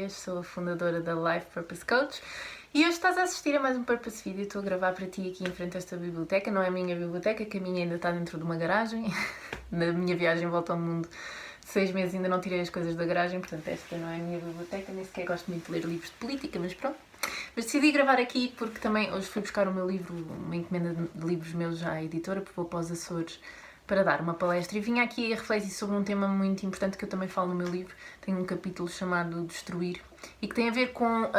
ideias, sou a fundadora da Life Purpose Coach e hoje estás a assistir a mais um Purpose Video. Estou a gravar para ti aqui em frente a esta biblioteca. Não é a minha biblioteca, que a minha ainda está dentro de uma garagem. Na minha viagem volta ao mundo, 6 meses ainda não tirei as coisas da garagem, portanto esta não é a minha biblioteca, nem sequer gosto muito de ler livros de política, mas pronto. Mas decidi gravar aqui porque também hoje fui buscar o meu livro, uma encomenda de livros meus à editora, porque vou para os Açores para dar uma palestra e vim aqui a refletir sobre um tema muito importante que eu também falo no meu livro. Tem um capítulo chamado Destruir e que tem a ver com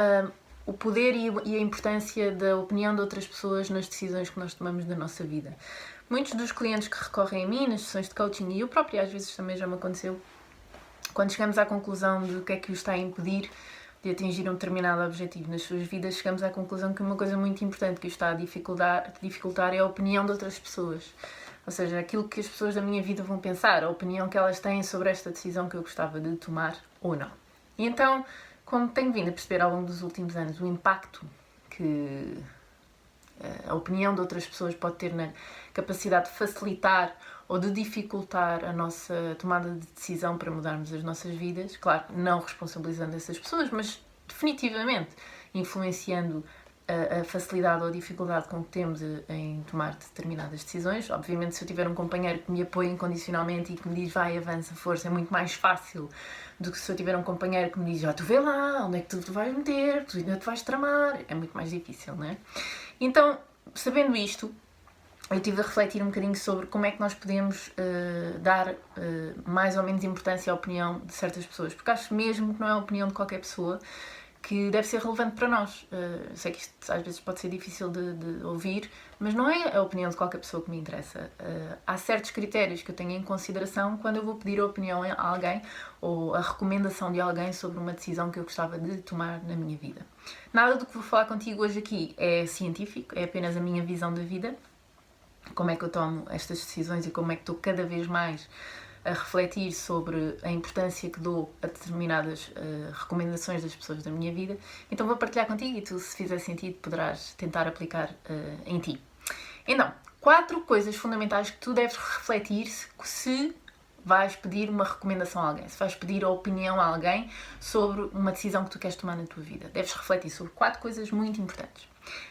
o poder e a importância da opinião de outras pessoas nas decisões que nós tomamos da nossa vida. Muitos dos clientes que recorrem a mim nas sessões de coaching, e eu própria às vezes também já me aconteceu, quando chegamos à conclusão de o que é que os está a impedir de atingir um determinado objetivo nas suas vidas, chegamos à conclusão que uma coisa muito importante que os está a dificultar é a opinião de outras pessoas. Ou seja, aquilo que as pessoas da minha vida vão pensar, a opinião que elas têm sobre esta decisão que eu gostava de tomar ou não. E então, como tenho vindo a perceber ao longo dos últimos anos o impacto que a opinião de outras pessoas pode ter na capacidade de facilitar ou de dificultar a nossa tomada de decisão para mudarmos as nossas vidas, claro, não responsabilizando essas pessoas, mas definitivamente influenciando a facilidade ou a dificuldade com que temos em tomar determinadas decisões. Obviamente, se eu tiver um companheiro que me apoia incondicionalmente e que me diz vai, avança, força, é muito mais fácil do que se eu tiver um companheiro que me diz tu vê lá, onde é que tu vais meter, tu ainda te vais tramar, é muito mais difícil, não é? Então, sabendo isto, eu estive a refletir um bocadinho sobre como é que nós podemos dar mais ou menos importância à opinião de certas pessoas, porque acho mesmo que não é a opinião de qualquer pessoa que deve ser relevante para nós. Sei que isto às vezes pode ser difícil de ouvir, mas não é a opinião de qualquer pessoa que me interessa. Há certos critérios que eu tenho em consideração quando eu vou pedir a opinião a alguém ou a recomendação de alguém sobre uma decisão que eu gostava de tomar na minha vida. Nada do que vou falar contigo hoje aqui é científico, é apenas a minha visão da vida, como é que eu tomo estas decisões e como é que estou cada vez mais a refletir sobre a importância que dou a determinadas recomendações das pessoas da minha vida. Então vou partilhar contigo e tu, se fizer sentido, poderás tentar aplicar em ti. Então, 4 coisas fundamentais que tu deves refletir se vais pedir uma recomendação a alguém, se vais pedir a opinião a alguém sobre uma decisão que tu queres tomar na tua vida. Deves refletir sobre 4 coisas muito importantes.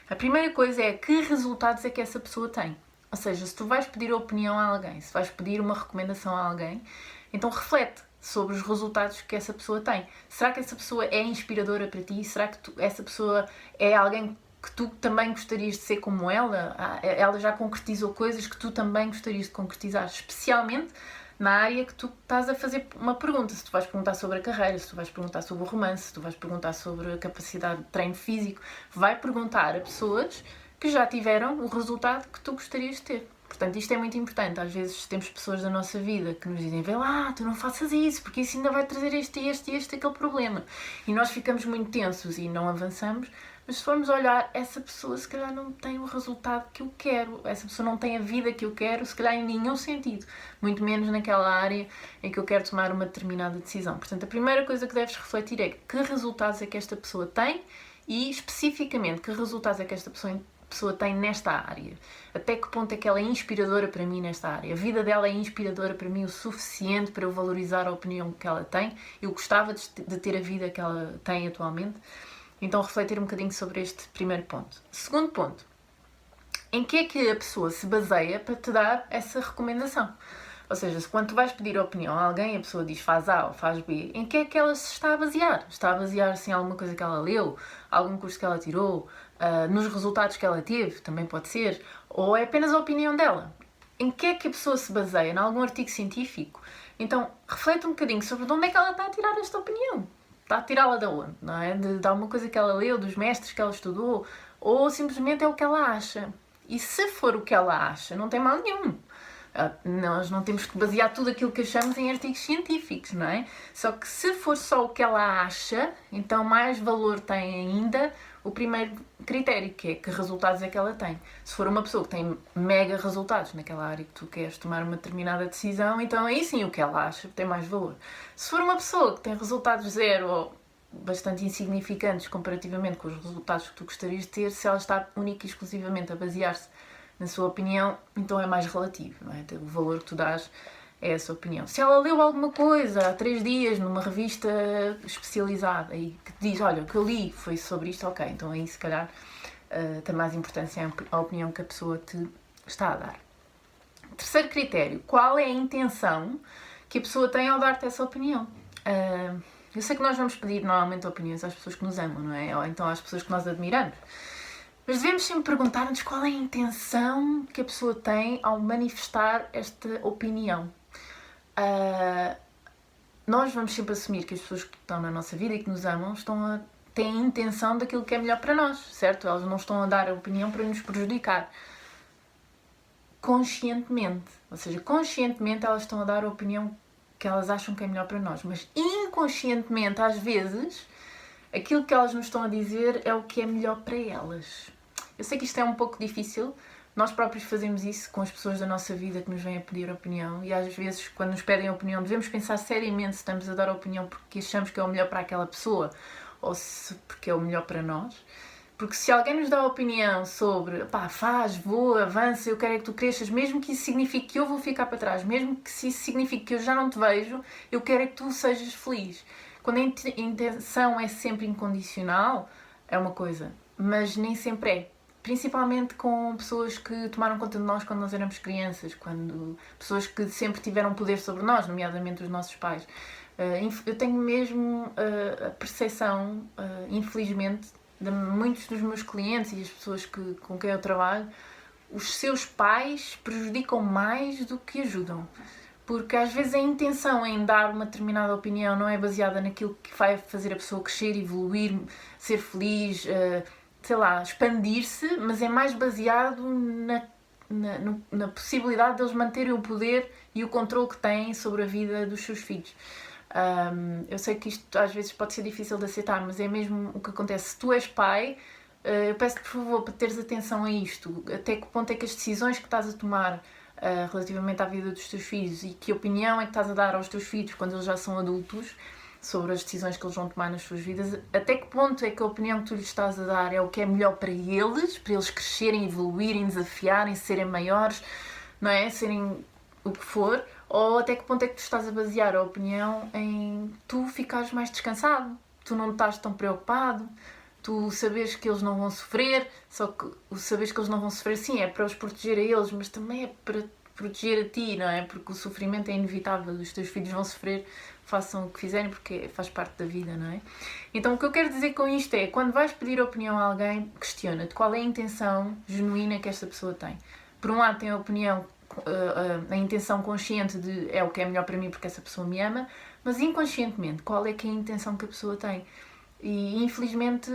A primeira coisa é que resultados é que essa pessoa tem. Ou seja, se tu vais pedir a opinião a alguém, se vais pedir uma recomendação a alguém, então reflete sobre os resultados que essa pessoa tem. Será que essa pessoa é inspiradora para ti? Será que essa pessoa é alguém que tu também gostarias de ser como ela? Ela já concretizou coisas que tu também gostarias de concretizar, especialmente na área que tu estás a fazer uma pergunta. Se tu vais perguntar sobre a carreira, se tu vais perguntar sobre o romance, se tu vais perguntar sobre a capacidade de treino físico, vai perguntar a pessoas que já tiveram o resultado que tu gostarias de ter. Portanto, isto é muito importante. Às vezes temos pessoas da nossa vida que nos dizem vê lá, tu não faças isso, porque isso ainda vai trazer aquele problema. E nós ficamos muito tensos e não avançamos, mas se formos olhar, essa pessoa se calhar não tem o resultado que eu quero, essa pessoa não tem a vida que eu quero, se calhar em nenhum sentido, muito menos naquela área em que eu quero tomar uma determinada decisão. Portanto, a primeira coisa que deves refletir é que resultados é que esta pessoa tem e, especificamente, que resultados é que esta pessoa tem nesta área. Até que ponto é que ela é inspiradora para mim nesta área? A vida dela é inspiradora para mim o suficiente para eu valorizar a opinião que ela tem? Eu gostava de ter a vida que ela tem atualmente? Então, refletir um bocadinho sobre este primeiro ponto. Segundo ponto, em que é que a pessoa se baseia para te dar essa recomendação? Ou seja, se quando tu vais pedir a opinião a alguém, a pessoa diz faz A ou faz B, em que é que ela se está a basear? Está a basear-se em alguma coisa que ela leu, algum curso que ela tirou, nos resultados que ela teve, também pode ser, ou é apenas a opinião dela? Em que é que a pessoa se baseia? Em algum artigo científico? Então, reflete um bocadinho sobre de onde é que ela está a tirar esta opinião. Está a tirá-la de onde? Não é? De alguma coisa que ela leu, dos mestres que ela estudou, ou simplesmente é o que ela acha. E se for o que ela acha, não tem mal nenhum. Nós não temos que basear tudo aquilo que achamos em artigos científicos, não é? Só que se for só o que ela acha, então mais valor tem ainda o primeiro critério, que é que resultados é que ela tem. Se for uma pessoa que tem mega resultados naquela área que tu queres tomar uma determinada decisão, então aí sim o que ela acha tem mais valor. Se for uma pessoa que tem resultados zero ou bastante insignificantes comparativamente com os resultados que tu gostarias de ter, se ela está única e exclusivamente a basear-se na sua opinião, então é mais relativo, não é? O valor que tu dás é essa opinião. Se ela leu alguma coisa há 3 dias numa revista especializada e que te diz, olha, o que eu li foi sobre isto, ok, então aí se calhar tem mais importância a opinião que a pessoa te está a dar. Terceiro critério, qual é a intenção que a pessoa tem ao dar-te essa opinião? Eu sei que nós vamos pedir normalmente opiniões às pessoas que nos amam, não é? Ou então às pessoas que nós admiramos. Mas devemos sempre perguntar-nos qual é a intenção que a pessoa tem ao manifestar esta opinião. Nós vamos sempre assumir que as pessoas que estão na nossa vida e que nos amam têm a intenção daquilo que é melhor para nós, certo? Elas não estão a dar a opinião para nos prejudicar. Conscientemente. Ou seja, conscientemente elas estão a dar a opinião que elas acham que é melhor para nós. Mas inconscientemente, às vezes, aquilo que elas nos estão a dizer é o que é melhor para elas. Eu sei que isto é um pouco difícil. Nós próprios fazemos isso com as pessoas da nossa vida que nos vêm a pedir opinião. E às vezes, quando nos pedem opinião, devemos pensar seriamente se estamos a dar opinião porque achamos que é o melhor para aquela pessoa ou se porque é o melhor para nós. Porque se alguém nos dá opinião sobre pá, faz, voa, avança, eu quero é que tu cresças, mesmo que isso signifique que eu vou ficar para trás, mesmo que isso signifique que eu já não te vejo, eu quero é que tu sejas feliz. Quando a intenção é sempre incondicional, é uma coisa, mas nem sempre é. Principalmente com pessoas que tomaram conta de nós quando nós éramos crianças, pessoas que sempre tiveram poder sobre nós, nomeadamente os nossos pais. Eu tenho mesmo a percepção, infelizmente, de muitos dos meus clientes e as pessoas com quem eu trabalho, os seus pais prejudicam mais do que ajudam. Porque às vezes a intenção em dar uma determinada opinião não é baseada naquilo que vai fazer a pessoa crescer, evoluir, ser feliz, sei lá, expandir-se, mas é mais baseado na possibilidade deles manterem o poder e o controle que têm sobre a vida dos seus filhos. Eu sei que isto às vezes pode ser difícil de aceitar, mas é mesmo o que acontece. Se tu és pai, eu peço-te por favor para teres atenção a isto. Até que ponto é que as decisões que estás a tomar relativamente à vida dos teus filhos e que opinião é que estás a dar aos teus filhos quando eles já são adultos sobre as decisões que eles vão tomar nas suas vidas, até que ponto é que a opinião que tu lhes estás a dar é o que é melhor para eles crescerem, evoluírem, desafiarem, serem maiores, não é? Serem o que for, ou até que ponto é que tu estás a basear a opinião em tu ficares mais descansado, tu não estás tão preocupado, tu sabes que eles não vão sofrer, só que o saberes que eles não vão sofrer, sim, é para os proteger a eles, mas também é para proteger a ti, não é? Porque o sofrimento é inevitável, os teus filhos vão sofrer, façam o que fizerem, porque faz parte da vida, não é? Então o que eu quero dizer com isto é, quando vais pedir opinião a alguém, questiona-te qual é a intenção genuína que esta pessoa tem. Por um lado tem a opinião, a intenção consciente de é o que é melhor para mim porque essa pessoa me ama, mas inconscientemente, qual é que é a intenção que a pessoa tem? E infelizmente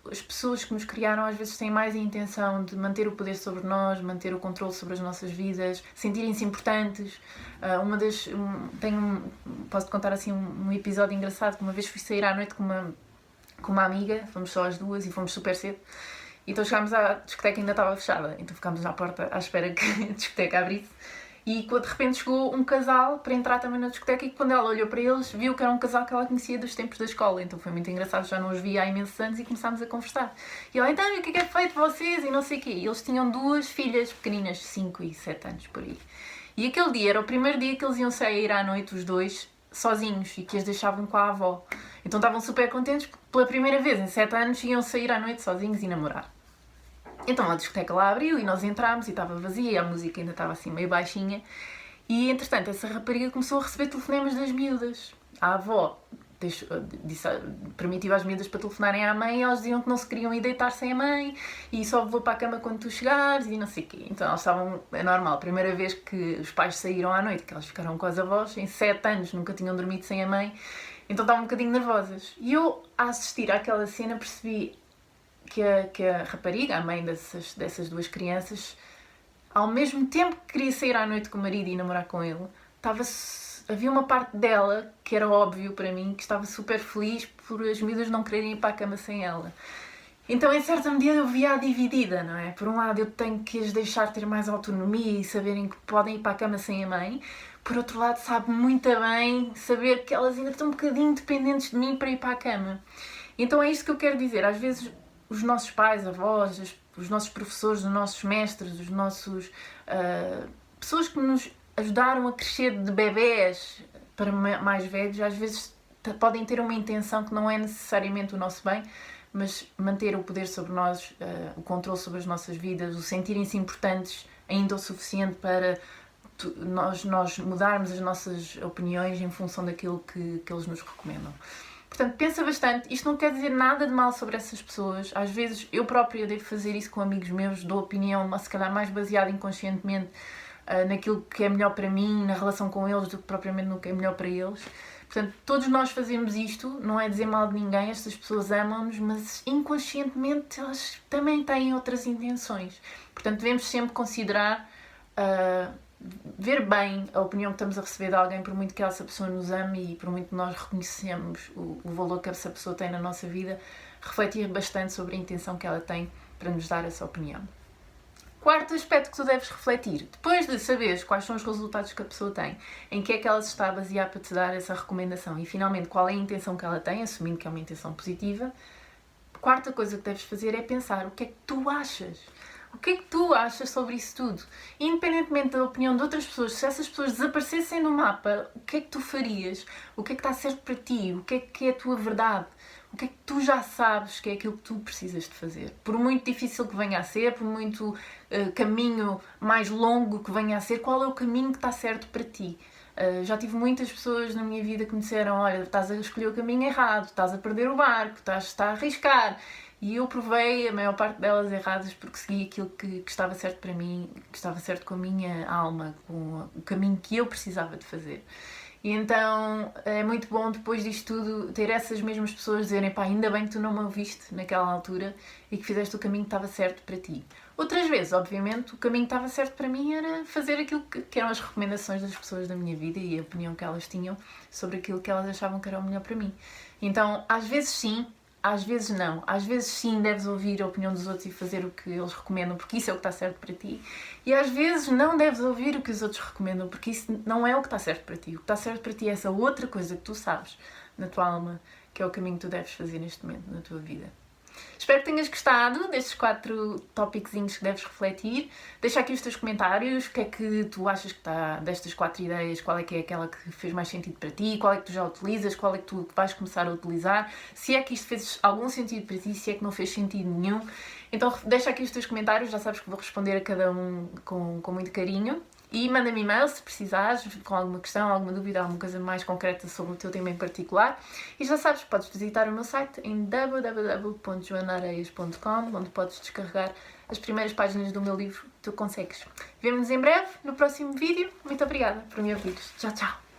as pessoas que nos criaram às vezes têm mais a intenção de manter o poder sobre nós, manter o controle sobre as nossas vidas, sentirem-se importantes. Posso-te contar assim um episódio engraçado, que uma vez fui sair à noite com uma amiga, fomos só as duas e fomos super cedo. Então chegámos à discoteca e ainda estava fechada, então ficámos à porta à espera que a discoteca abrisse. E de repente chegou um casal para entrar também na discoteca e quando ela olhou para eles viu que era um casal que ela conhecia dos tempos da escola. Então foi muito engraçado, já não os via há imensos anos e começámos a conversar. E ela, então, o que é feito de vocês? E não sei o quê. E eles tinham 2 filhas pequeninas, 5 e 7 anos por aí. E aquele dia era o primeiro dia que eles iam sair à noite, os 2, sozinhos e que as deixavam com a avó. Então estavam super contentes porque pela primeira vez em 7 anos iam sair à noite sozinhos e namorar. Então a discoteca lá abriu e nós entramos e estava vazia e a música ainda estava assim meio baixinha e entretanto essa rapariga começou a receber telefonemas das miúdas. A avó permitiu às miúdas para telefonarem à mãe e elas diziam que não se queriam ir deitar sem a mãe e só vou para a cama quando tu chegares e não sei o quê. Então elas estavam, é normal, a primeira vez que os pais saíram à noite, que elas ficaram com as avós, em 7 anos nunca tinham dormido sem a mãe, então estavam um bocadinho nervosas. E eu, a assistir àquela cena, percebi que a rapariga, a mãe dessas 2 crianças, ao mesmo tempo que queria sair à noite com o marido e namorar com ele, havia uma parte dela, que era óbvio para mim, que estava super feliz por as miúdas não quererem ir para a cama sem ela. Então, em certa medida, eu via-a dividida, não é? Por um lado, eu tenho que as deixar ter mais autonomia e saberem que podem ir para a cama sem a mãe. Por outro lado, sabe muito bem saber que elas ainda estão um bocadinho dependentes de mim para ir para a cama. Então é isto que eu quero dizer. Às vezes os nossos pais, avós, os nossos professores, os nossos mestres, pessoas que nos ajudaram a crescer de bebés para mais velhos, às vezes podem ter uma intenção que não é necessariamente o nosso bem, mas manter o poder sobre nós, o controle sobre as nossas vidas, o sentirem-se importantes ainda o suficiente para nós mudarmos as nossas opiniões em função daquilo que eles nos recomendam. Portanto, pensa bastante. Isto não quer dizer nada de mal sobre essas pessoas. Às vezes, eu própria devo fazer isso com amigos meus, dou opinião, se calhar mais baseada inconscientemente naquilo que é melhor para mim, na relação com eles, do que propriamente no que é melhor para eles. Portanto, todos nós fazemos isto, não é dizer mal de ninguém, estas pessoas amam-nos, mas inconscientemente elas também têm outras intenções. Portanto, devemos sempre considerar, ver bem a opinião que estamos a receber de alguém, por muito que essa pessoa nos ame e por muito que nós reconhecemos o valor que essa pessoa tem na nossa vida, refletir bastante sobre a intenção que ela tem para nos dar essa opinião. Quarto aspecto que tu deves refletir, depois de saberes quais são os resultados que a pessoa tem, em que é que ela se está a basear para te dar essa recomendação e finalmente qual é a intenção que ela tem, assumindo que é uma intenção positiva, a quarta coisa que deves fazer é pensar o que é que tu achas. O que é que tu achas sobre isso tudo? Independentemente da opinião de outras pessoas, se essas pessoas desaparecessem no mapa, o que é que tu farias? O que é que está certo para ti? O que é a tua verdade? O que é que tu já sabes que é aquilo que tu precisas de fazer? Por muito difícil que venha a ser, por muito caminho mais longo que venha a ser, qual é o caminho que está certo para ti? Já tive muitas pessoas na minha vida que me disseram: olha, estás a escolher o caminho errado, estás a perder o barco, estás a arriscar. E eu provei a maior parte delas erradas porque segui aquilo que estava certo para mim, que estava certo com a minha alma, com o caminho que eu precisava de fazer. E então é muito bom depois disto tudo ter essas mesmas pessoas dizerem: pá, ainda bem que tu não me ouviste naquela altura e que fizeste o caminho que estava certo para ti. Outras vezes, obviamente, o caminho que estava certo para mim era fazer aquilo que eram as recomendações das pessoas da minha vida e a opinião que elas tinham sobre aquilo que elas achavam que era o melhor para mim. Então, às vezes sim, às vezes não. Às vezes sim deves ouvir a opinião dos outros e fazer o que eles recomendam, porque isso é o que está certo para ti. E às vezes não deves ouvir o que os outros recomendam, porque isso não é o que está certo para ti. O que está certo para ti é essa outra coisa que tu sabes na tua alma, que é o caminho que tu deves fazer neste momento na tua vida. Espero que tenhas gostado destes 4 tópicozinhos que deves refletir. Deixa aqui os teus comentários, o que é que tu achas que está destas 4 ideias, qual é que é aquela que fez mais sentido para ti, qual é que tu já utilizas, qual é que tu vais começar a utilizar, se é que isto fez algum sentido para ti, se é que não fez sentido nenhum. Então deixa aqui os teus comentários, já sabes que vou responder a cada um com muito carinho. E manda-me e-mail se precisares, com alguma questão, alguma dúvida, alguma coisa mais concreta sobre o teu tema em particular. E já sabes que podes visitar o meu site em www.joanaareias.com, onde podes descarregar as primeiras páginas do meu livro Tu Consegues. Vemo-nos em breve, no próximo vídeo. Muito obrigada por me ouvires. Tchau, tchau!